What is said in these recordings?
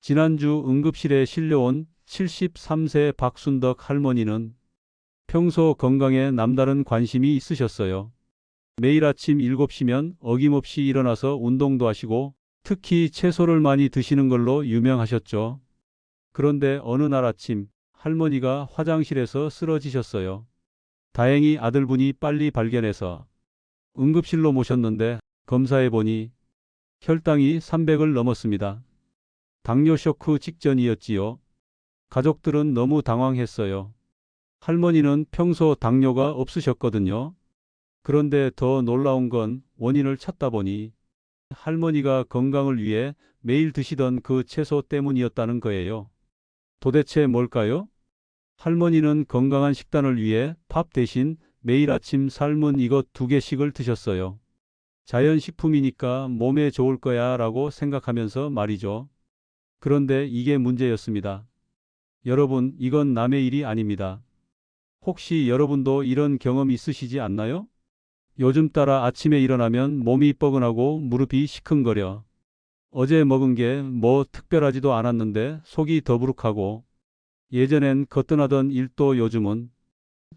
지난주 응급실에 실려온 73세 박순덕 할머니는 평소 건강에 남다른 관심이 있으셨어요. 매일 아침 7시면 어김없이 일어나서 운동도 하시고 특히 채소를 많이 드시는 걸로 유명하셨죠. 그런데 어느 날 아침 할머니가 화장실에서 쓰러지셨어요. 다행히 아들분이 빨리 발견해서 응급실로 모셨는데 검사해보니 혈당이 300을 넘었습니다. 당뇨 쇼크 직전이었지요. 가족들은 너무 당황했어요. 할머니는 평소 당뇨가 없으셨거든요. 그런데 더 놀라운 건 원인을 찾다 보니 할머니가 건강을 위해 매일 드시던 그 채소 때문이었다는 거예요. 도대체 뭘까요? 할머니는 건강한 식단을 위해 밥 대신 매일 아침 삶은 이것 2개씩을 드셨어요. 자연식품이니까 몸에 좋을 거야 라고 생각하면서 말이죠. 그런데 이게 문제였습니다. 여러분, 이건 남의 일이 아닙니다. 혹시 여러분도 이런 경험 있으시지 않나요? 요즘 따라 아침에 일어나면 몸이 뻐근하고 무릎이 시큰거려. 어제 먹은 게 뭐 특별하지도 않았는데 속이 더부룩하고 예전엔 거뜬하던 일도 요즘은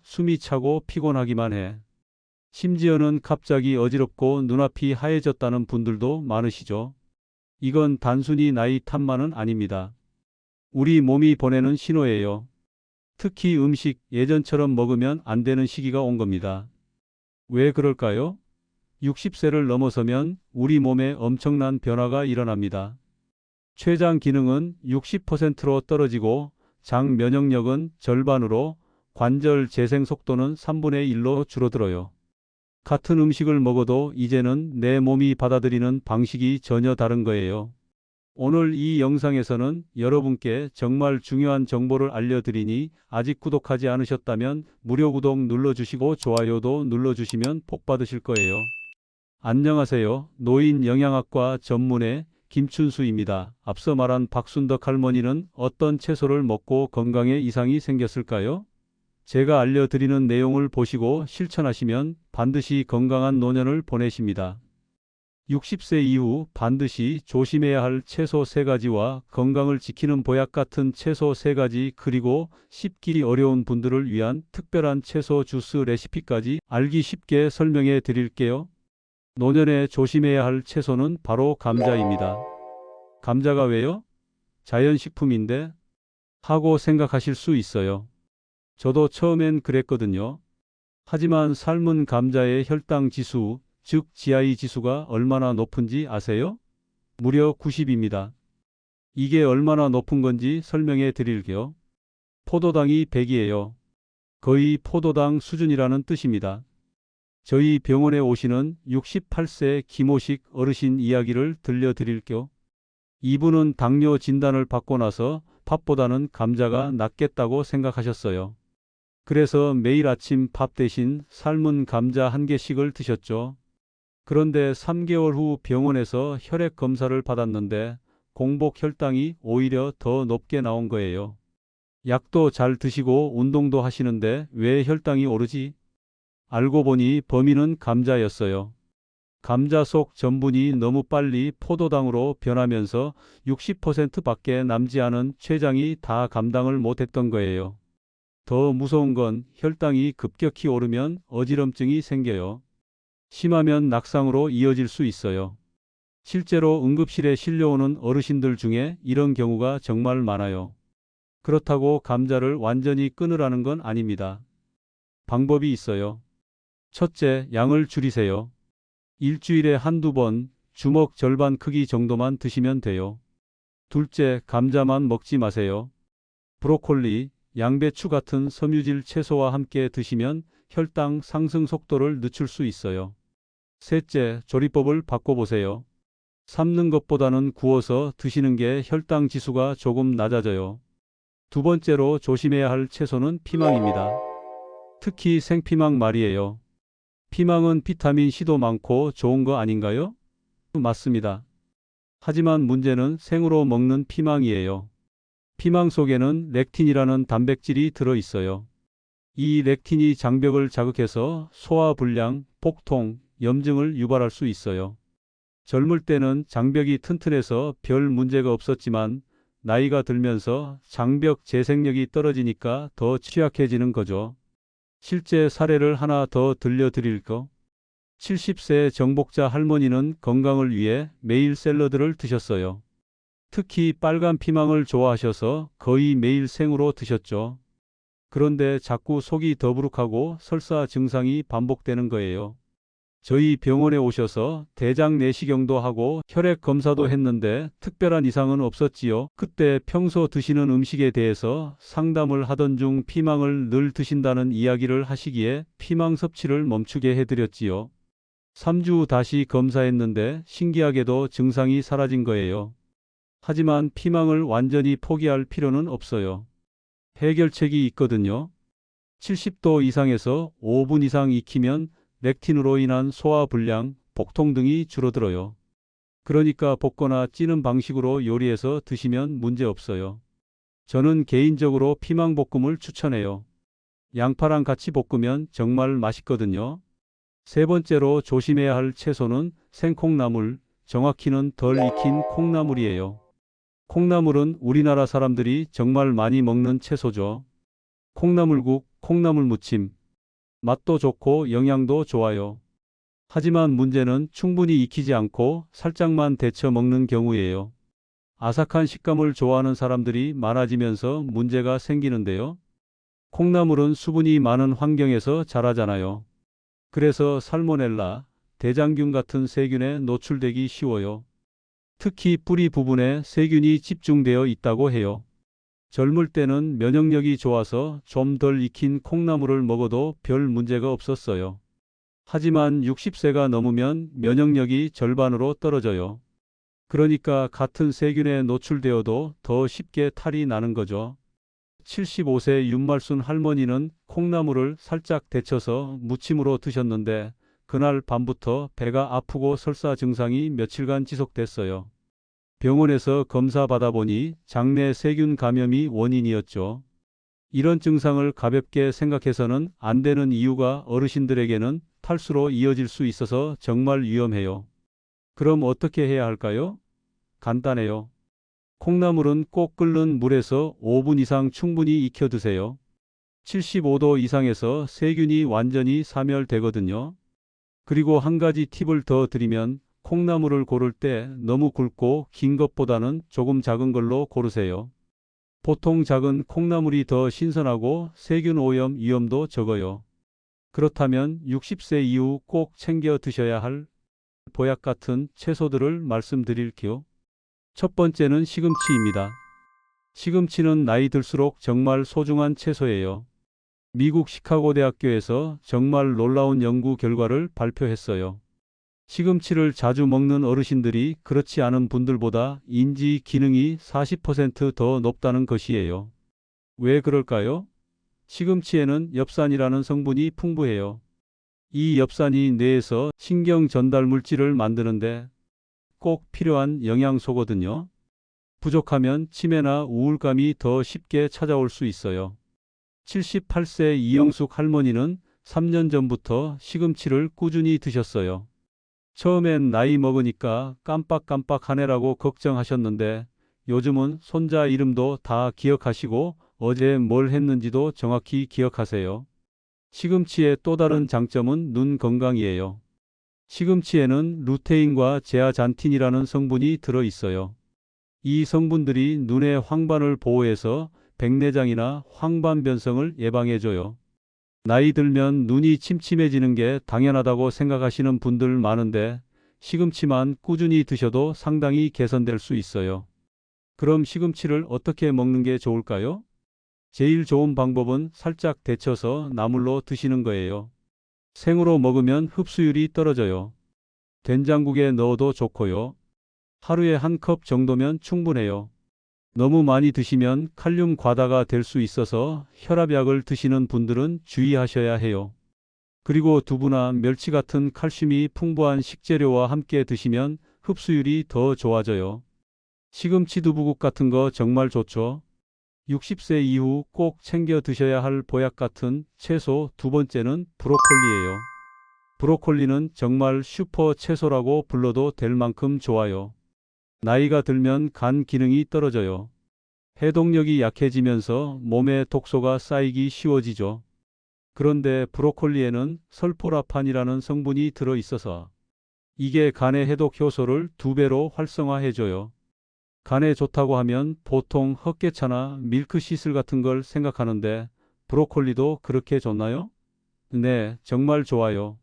숨이 차고 피곤하기만 해. 심지어는 갑자기 어지럽고 눈앞이 하얘졌다는 분들도 많으시죠. 이건 단순히 나이 탓만은 아닙니다. 우리 몸이 보내는 신호예요. 특히 음식 예전처럼 먹으면 안 되는 시기가 온 겁니다. 왜 그럴까요? 60세를 넘어서면 우리 몸에 엄청난 변화가 일어납니다. 췌장 기능은 60%로 떨어지고 장 면역력은 절반으로, 관절 재생 속도는 3분의 1로 줄어들어요. 같은 음식을 먹어도 이제는 내 몸이 받아들이는 방식이 전혀 다른 거예요. 오늘 이 영상에서는 여러분께 정말 중요한 정보를 알려드리니 아직 구독하지 않으셨다면 무료 구독 눌러주시고 좋아요도 눌러주시면 복 받으실 거예요. 안녕하세요. 노인 영양학과 전문의 김춘수입니다. 앞서 말한 박순덕 할머니는 어떤 채소를 먹고 건강에 이상이 생겼을까요? 제가 알려드리는 내용을 보시고 실천하시면 반드시 건강한 노년을 보내십니다. 60세 이후 반드시 조심해야 할 채소 3가지와 건강을 지키는 보약 같은 채소 3가지, 그리고 씹기 어려운 분들을 위한 특별한 채소 주스 레시피까지 알기 쉽게 설명해 드릴게요. 노년에 조심해야 할 채소는 바로 감자입니다. 감자가 왜요? 자연식품인데? 하고 생각하실 수 있어요. 저도 처음엔 그랬거든요. 하지만 삶은 감자의 혈당 지수, 즉 GI 지수가 얼마나 높은지 아세요? 무려 90입니다. 이게 얼마나 높은 건지 설명해 드릴게요. 포도당이 100이에요. 거의 포도당 수준이라는 뜻입니다. 저희 병원에 오시는 68세 김호식 어르신 이야기를 들려드릴게요. 이분은 당뇨 진단을 받고 나서 밥보다는 감자가 낫겠다고 생각하셨어요. 그래서 매일 아침 밥 대신 삶은 감자 1개씩을 드셨죠. 그런데 3개월 후 병원에서 혈액 검사를 받았는데 공복 혈당이 오히려 더 높게 나온 거예요. 약도 잘 드시고 운동도 하시는데 왜 혈당이 오르지? 알고 보니 범인은 감자였어요. 감자 속 전분이 너무 빨리 포도당으로 변하면서 60%밖에 남지 않은 췌장이 다 감당을 못했던 거예요. 더 무서운 건 혈당이 급격히 오르면 어지럼증이 생겨요. 심하면 낙상으로 이어질 수 있어요. 실제로 응급실에 실려오는 어르신들 중에 이런 경우가 정말 많아요. 그렇다고 감자를 완전히 끊으라는 건 아닙니다. 방법이 있어요. 첫째, 양을 줄이세요. 일주일에 한두 번, 주먹 절반 크기 정도만 드시면 돼요. 둘째, 감자만 먹지 마세요. 브로콜리, 양배추 같은 섬유질 채소와 함께 드시면 혈당 상승 속도를 늦출 수 있어요. 셋째, 조리법을 바꿔보세요. 삶는 것보다는 구워서 드시는 게 혈당 지수가 조금 낮아져요. 두 번째로 조심해야 할 채소는 피망입니다. 특히 생피망 말이에요. 피망은 비타민 C도 많고 좋은 거 아닌가요? 맞습니다. 하지만 문제는 생으로 먹는 피망이에요. 피망 속에는 렉틴이라는 단백질이 들어있어요. 이 렉틴이 장벽을 자극해서 소화불량, 복통, 염증을 유발할 수 있어요. 젊을 때는 장벽이 튼튼해서 별 문제가 없었지만 나이가 들면서 장벽 재생력이 떨어지니까 더 취약해지는 거죠. 실제 사례를 하나 더 들려드릴까? 70세 정복자 할머니는 건강을 위해 매일 샐러드를 드셨어요. 특히 빨간 피망을 좋아하셔서 거의 매일 생으로 드셨죠. 그런데 자꾸 속이 더부룩하고 설사 증상이 반복되는 거예요. 저희 병원에 오셔서 대장 내시경도 하고 혈액 검사도 했는데 특별한 이상은 없었지요. 그때 평소 드시는 음식에 대해서 상담을 하던 중 피망을 늘 드신다는 이야기를 하시기에 피망 섭취를 멈추게 해드렸지요. 3주 다시 검사했는데 신기하게도 증상이 사라진 거예요. 하지만 피망을 완전히 포기할 필요는 없어요. 해결책이 있거든요. 70도 이상에서 5분 이상 익히면 렉틴으로 인한 소화불량, 복통 등이 줄어들어요. 그러니까 볶거나 찌는 방식으로 요리해서 드시면 문제 없어요. 저는 개인적으로 피망볶음을 추천해요. 양파랑 같이 볶으면 정말 맛있거든요. 세 번째로 조심해야 할 채소는 생콩나물, 정확히는 덜 익힌 콩나물이에요. 콩나물은 우리나라 사람들이 정말 많이 먹는 채소죠. 콩나물국, 콩나물무침. 맛도 좋고 영양도 좋아요. 하지만 문제는 충분히 익히지 않고 살짝만 데쳐 먹는 경우예요. 아삭한 식감을 좋아하는 사람들이 많아지면서 문제가 생기는데요. 콩나물은 수분이 많은 환경에서 자라잖아요. 그래서 살모넬라, 대장균 같은 세균에 노출되기 쉬워요. 특히 뿌리 부분에 세균이 집중되어 있다고 해요. 젊을 때는 면역력이 좋아서 좀 덜 익힌 콩나물을 먹어도 별 문제가 없었어요. 하지만 60세가 넘으면 면역력이 절반으로 떨어져요. 그러니까 같은 세균에 노출되어도 더 쉽게 탈이 나는 거죠. 75세 윤말순 할머니는 콩나물을 살짝 데쳐서 무침으로 드셨는데 그날 밤부터 배가 아프고 설사 증상이 며칠간 지속됐어요. 병원에서 검사 받아보니 장내 세균 감염이 원인이었죠. 이런 증상을 가볍게 생각해서는 안 되는 이유가 어르신들에게는 탈수로 이어질 수 있어서 정말 위험해요. 그럼 어떻게 해야 할까요? 간단해요. 콩나물은 꼭 끓는 물에서 5분 이상 충분히 익혀 드세요. 75도 이상에서 세균이 완전히 사멸되거든요. 그리고 한 가지 팁을 더 드리면 콩나물을 고를 때 너무 굵고 긴 것보다는 조금 작은 걸로 고르세요. 보통 작은 콩나물이 더 신선하고 세균 오염 위험도 적어요. 그렇다면 60세 이후 꼭 챙겨 드셔야 할 보약 같은 채소들을 말씀드릴게요. 첫 번째는 시금치입니다. 시금치는 나이 들수록 정말 소중한 채소예요. 미국 시카고 대학교에서 정말 놀라운 연구 결과를 발표했어요. 시금치를 자주 먹는 어르신들이 그렇지 않은 분들보다 인지 기능이 40% 더 높다는 것이에요. 왜 그럴까요? 시금치에는 엽산이라는 성분이 풍부해요. 이 엽산이 뇌에서 신경 전달 물질을 만드는데 꼭 필요한 영양소거든요. 부족하면 치매나 우울감이 더 쉽게 찾아올 수 있어요. 78세 이영숙 할머니는 3년 전부터 시금치를 꾸준히 드셨어요. 처음엔 나이 먹으니까 깜빡깜빡하네라고 걱정하셨는데 요즘은 손자 이름도 다 기억하시고 어제 뭘 했는지도 정확히 기억하세요. 시금치의 또 다른 장점은 눈 건강이에요. 시금치에는 루테인과 제아잔틴이라는 성분이 들어 있어요. 이 성분들이 눈의 황반을 보호해서 백내장이나 황반변성을 예방해줘요. 나이 들면 눈이 침침해지는 게 당연하다고 생각하시는 분들 많은데 시금치만 꾸준히 드셔도 상당히 개선될 수 있어요. 그럼 시금치를 어떻게 먹는 게 좋을까요? 제일 좋은 방법은 살짝 데쳐서 나물로 드시는 거예요. 생으로 먹으면 흡수율이 떨어져요. 된장국에 넣어도 좋고요. 하루에 한 컵 정도면 충분해요. 너무 많이 드시면 칼륨 과다가 될 수 있어서 혈압약을 드시는 분들은 주의하셔야 해요. 그리고 두부나 멸치 같은 칼슘이 풍부한 식재료와 함께 드시면 흡수율이 더 좋아져요. 시금치 두부국 같은 거 정말 좋죠. 60세 이후 꼭 챙겨 드셔야 할 보약 같은 채소 두 번째는 브로콜리예요. 브로콜리는 정말 슈퍼 채소라고 불러도 될 만큼 좋아요. 나이가 들면 간 기능이 떨어져요. 해독력이 약해지면서 몸에 독소가 쌓이기 쉬워지죠. 그런데 브로콜리에는 설포라판이라는 성분이 들어 있어서 이게 간의 해독 효소를 2배로 활성화해줘요. 간에 좋다고 하면 보통 헛개차나 밀크시슬 같은 걸 생각하는데 브로콜리도 그렇게 좋나요? 네, 정말 좋아요.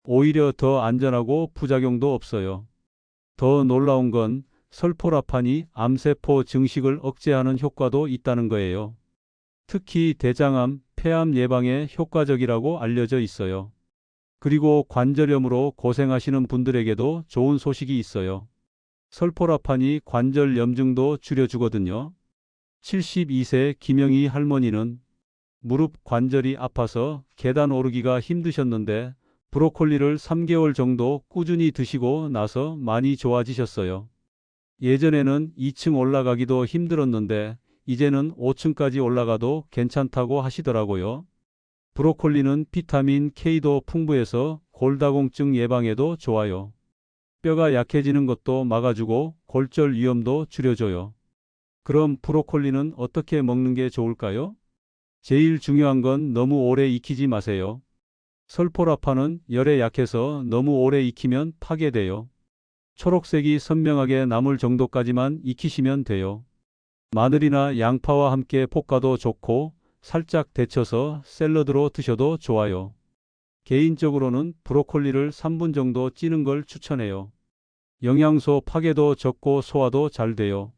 오히려 더 안전하고 부작용도 없어요. 더 놀라운 건 설포라판이 암세포 증식을 억제하는 효과도 있다는 거예요. 특히 대장암, 폐암 예방에 효과적이라고 알려져 있어요. 그리고 관절염으로 고생하시는 분들에게도 좋은 소식이 있어요. 설포라판이 관절 염증도 줄여주거든요. 72세 김영희 할머니는 무릎 관절이 아파서 계단 오르기가 힘드셨는데 브로콜리를 3개월 정도 꾸준히 드시고 나서 많이 좋아지셨어요. 예전에는 2층 올라가기도 힘들었는데 이제는 5층까지 올라가도 괜찮다고 하시더라고요. 브로콜리는 비타민 K도 풍부해서 골다공증 예방에도 좋아요. 뼈가 약해지는 것도 막아주고 골절 위험도 줄여줘요. 그럼 브로콜리는 어떻게 먹는 게 좋을까요? 제일 중요한 건 너무 오래 익히지 마세요. 설포라판은 열에 약해서 너무 오래 익히면 파괴돼요. 초록색이 선명하게 남을 정도까지만 익히시면 돼요. 마늘이나 양파와 함께 볶아도 좋고 살짝 데쳐서 샐러드로 드셔도 좋아요. 개인적으로는 브로콜리를 3분 정도 찌는 걸 추천해요. 영양소 파괴도 적고 소화도 잘 돼요.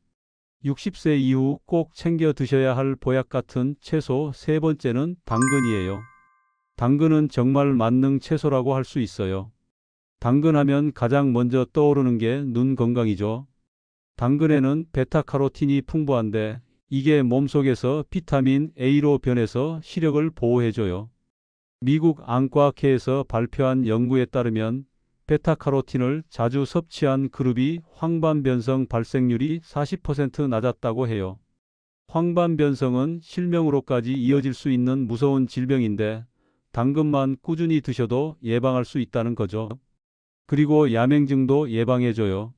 60세 이후 꼭 챙겨 드셔야 할 보약 같은 채소 세 번째는 당근이에요. 당근은 정말 만능 채소라고 할 수 있어요. 당근하면 가장 먼저 떠오르는 게 눈 건강이죠. 당근에는 베타카로틴이 풍부한데 이게 몸속에서 비타민 A로 변해서 시력을 보호해줘요. 미국 안과학회에서 발표한 연구에 따르면 베타카로틴을 자주 섭취한 그룹이 황반변성 발생률이 40% 낮았다고 해요. 황반변성은 실명으로까지 이어질 수 있는 무서운 질병인데 당근만 꾸준히 드셔도 예방할 수 있다는 거죠. 그리고 야맹증도 예방해줘요.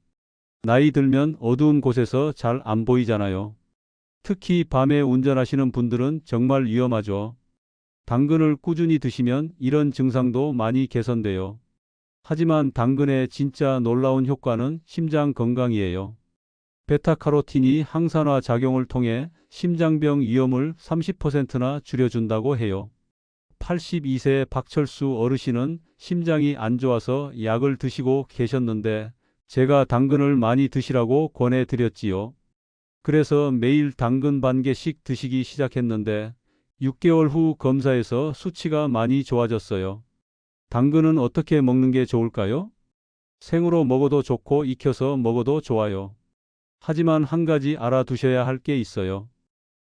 나이 들면 어두운 곳에서 잘 안 보이잖아요. 특히 밤에 운전하시는 분들은 정말 위험하죠. 당근을 꾸준히 드시면 이런 증상도 많이 개선돼요. 하지만 당근의 진짜 놀라운 효과는 심장 건강이에요. 베타카로틴이 항산화 작용을 통해 심장병 위험을 30%나 줄여준다고 해요. 82세 박철수 어르신은 심장이 안 좋아서 약을 드시고 계셨는데 제가 당근을 많이 드시라고 권해드렸지요. 그래서 매일 당근 반 개씩 드시기 시작했는데 6개월 후 검사에서 수치가 많이 좋아졌어요. 당근은 어떻게 먹는 게 좋을까요? 생으로 먹어도 좋고 익혀서 먹어도 좋아요. 하지만 한 가지 알아두셔야 할 게 있어요.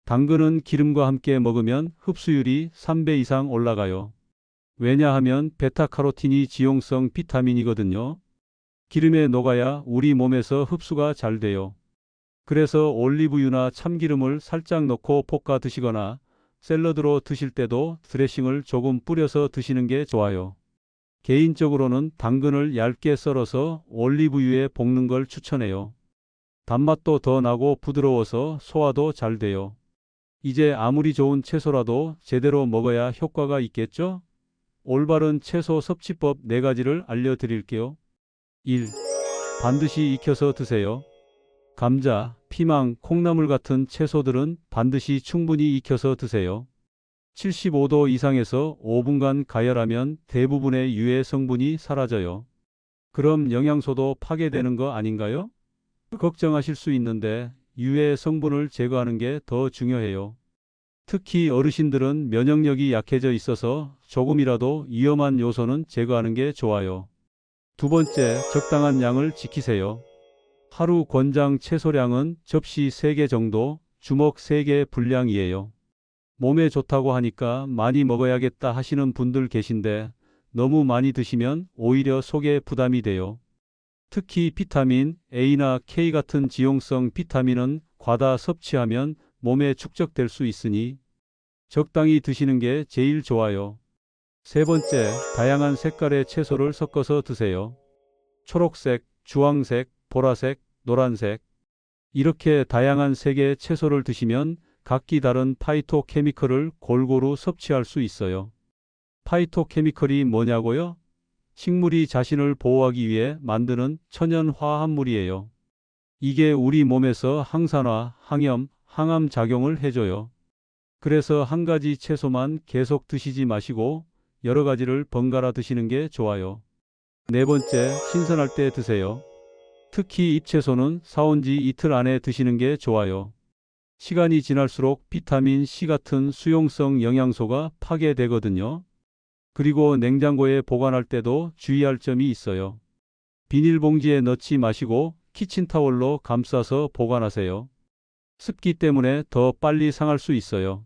당근은 기름과 함께 먹으면 흡수율이 3배 이상 올라가요. 왜냐하면 베타카로틴이 지용성 비타민이거든요. 기름에 녹아야 우리 몸에서 흡수가 잘 돼요. 그래서 올리브유나 참기름을 살짝 넣고 볶아 드시거나 샐러드로 드실 때도 드레싱을 조금 뿌려서 드시는 게 좋아요. 개인적으로는 당근을 얇게 썰어서 올리브유에 볶는 걸 추천해요. 단맛도 더 나고 부드러워서 소화도 잘 돼요. 이제 아무리 좋은 채소라도 제대로 먹어야 효과가 있겠죠? 올바른 채소 섭취법 4가지를 알려드릴게요. 1. 반드시 익혀서 드세요. 감자, 피망, 콩나물 같은 채소들은 반드시 충분히 익혀서 드세요. 75도 이상에서 5분간 가열하면 대부분의 유해 성분이 사라져요. 그럼 영양소도 파괴되는 거 아닌가요? 걱정하실 수 있는데 유해 성분을 제거하는 게 더 중요해요. 특히 어르신들은 면역력이 약해져 있어서 조금이라도 위험한 요소는 제거하는 게 좋아요. 2번째, 적당한 양을 지키세요. 하루 권장 채소량은 접시 3개 정도, 주먹 3개 분량이에요. 몸에 좋다고 하니까 많이 먹어야겠다 하시는 분들 계신데 너무 많이 드시면 오히려 속에 부담이 돼요. 특히 비타민 A나 K 같은 지용성 비타민은 과다 섭취하면 몸에 축적될 수 있으니 적당히 드시는 게 제일 좋아요. 3번째, 다양한 색깔의 채소를 섞어서 드세요. 초록색, 주황색, 보라색, 노란색. 이렇게 다양한 색의 채소를 드시면 각기 다른 파이토케미컬을 골고루 섭취할 수 있어요. 파이토케미컬이 뭐냐고요? 식물이 자신을 보호하기 위해 만드는 천연 화합물이에요. 이게 우리 몸에서 항산화, 항염, 항암 작용을 해줘요. 그래서 한 가지 채소만 계속 드시지 마시고 여러 가지를 번갈아 드시는 게 좋아요. 네 번째, 신선할 때 드세요. 특히 잎채소는 사온 지 이틀 안에 드시는 게 좋아요. 시간이 지날수록 비타민 C 같은 수용성 영양소가 파괴되거든요. 그리고 냉장고에 보관할 때도 주의할 점이 있어요. 비닐봉지에 넣지 마시고 키친타월로 감싸서 보관하세요. 습기 때문에 더 빨리 상할 수 있어요.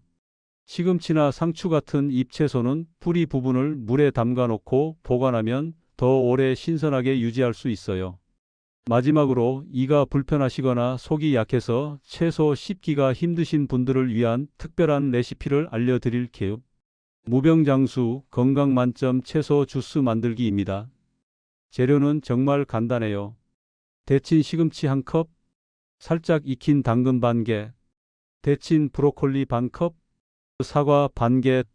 시금치나 상추 같은 잎채소는 뿌리 부분을 물에 담가 놓고 보관하면 더 오래 신선하게 유지할 수 있어요. 마지막으로 이가 불편하시거나 속이 약해서 채소 씹기가 힘드신 분들을 위한 특별한 레시피를 알려드릴게요. 무병장수 건강 만점 채소 주스 만들기입니다. 재료는 정말 간단해요. 데친 시금치 1컵, 살짝 익힌 당근 반개, 데친 브로콜리 반컵, 사과 반개,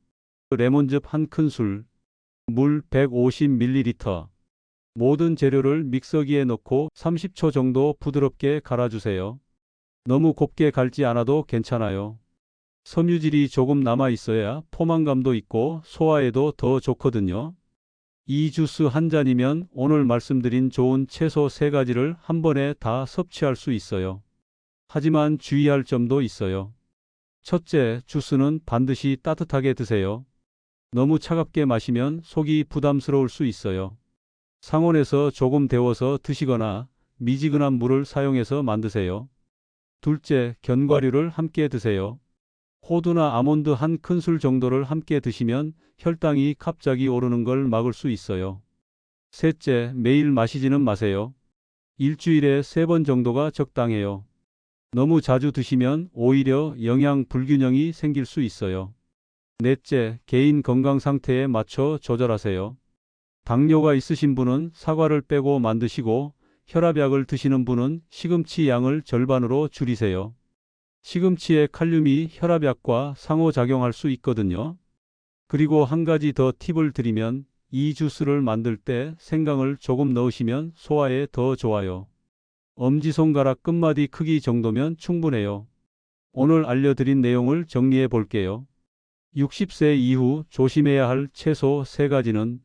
레몬즙 1큰술, 물 150ml. 모든 재료를 믹서기에 넣고 30초 정도 부드럽게 갈아주세요. 너무 곱게 갈지 않아도 괜찮아요. 섬유질이 조금 남아 있어야 포만감도 있고 소화에도 더 좋거든요. 이 주스 한 잔이면 오늘 말씀드린 좋은 채소 3가지를 한 번에 다 섭취할 수 있어요. 하지만 주의할 점도 있어요. 첫째, 주스는 반드시 따뜻하게 드세요. 너무 차갑게 마시면 속이 부담스러울 수 있어요. 상온에서 조금 데워서 드시거나 미지근한 물을 사용해서 만드세요. 둘째, 견과류를 함께 드세요. 호두나 아몬드 1큰술 정도를 함께 드시면 혈당이 갑자기 오르는 걸 막을 수 있어요. 셋째, 매일 마시지는 마세요. 일주일에 3번 정도가 적당해요. 너무 자주 드시면 오히려 영양 불균형이 생길 수 있어요. 넷째, 개인 건강 상태에 맞춰 조절하세요. 당뇨가 있으신 분은 사과를 빼고 만드시고 혈압약을 드시는 분은 시금치 양을 절반으로 줄이세요. 시금치의 칼륨이 혈압약과 상호작용할 수 있거든요. 그리고 한 가지 더 팁을 드리면 이 주스를 만들 때 생강을 조금 넣으시면 소화에 더 좋아요. 엄지손가락 끝마디 크기 정도면 충분해요. 오늘 알려드린 내용을 정리해 볼게요. 60세 이후 조심해야 할 채소 3가지는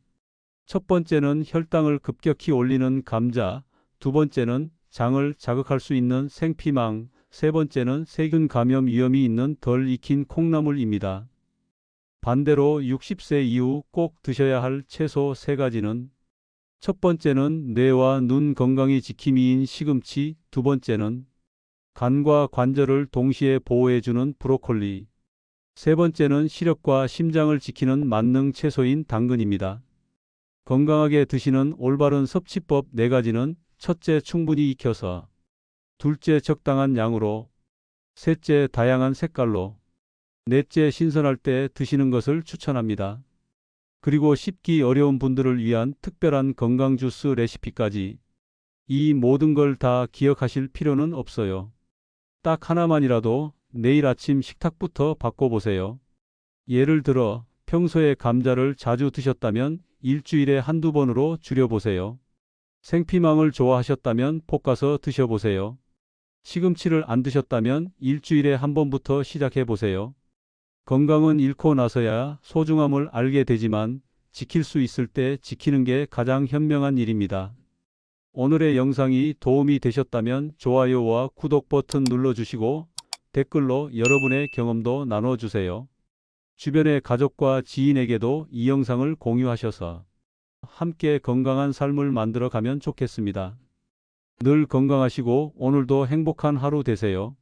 첫 번째는 혈당을 급격히 올리는 감자, 두 번째는 장을 자극할 수 있는 생피망, 세 번째는 세균 감염 위험이 있는 덜 익힌 콩나물입니다. 반대로 60세 이후 꼭 드셔야 할 채소 3가지는 첫 번째는 뇌와 눈 건강이 지킴이인 시금치, 두 번째는 간과 관절을 동시에 보호해주는 브로콜리, 세 번째는 시력과 심장을 지키는 만능 채소인 당근입니다. 건강하게 드시는 올바른 섭취법 4가지는 첫째, 충분히 익혀서, 둘째, 적당한 양으로, 셋째, 다양한 색깔로, 넷째, 신선할 때 드시는 것을 추천합니다. 그리고 씹기 어려운 분들을 위한 특별한 건강 주스 레시피까지. 이 모든 걸 다 기억하실 필요는 없어요. 딱 하나만이라도 내일 아침 식탁부터 바꿔보세요. 예를 들어 평소에 감자를 자주 드셨다면 일주일에 한두 번으로 줄여보세요. 생피망을 좋아하셨다면 볶아서 드셔보세요. 시금치를 안 드셨다면 일주일에 한 번부터 시작해보세요. 건강은 잃고 나서야 소중함을 알게 되지만 지킬 수 있을 때 지키는 게 가장 현명한 일입니다. 오늘의 영상이 도움이 되셨다면 좋아요와 구독 버튼 눌러주시고 댓글로 여러분의 경험도 나눠주세요. 주변의 가족과 지인에게도 이 영상을 공유하셔서 함께 건강한 삶을 만들어 가면 좋겠습니다. 늘 건강하시고 오늘도 행복한 하루 되세요.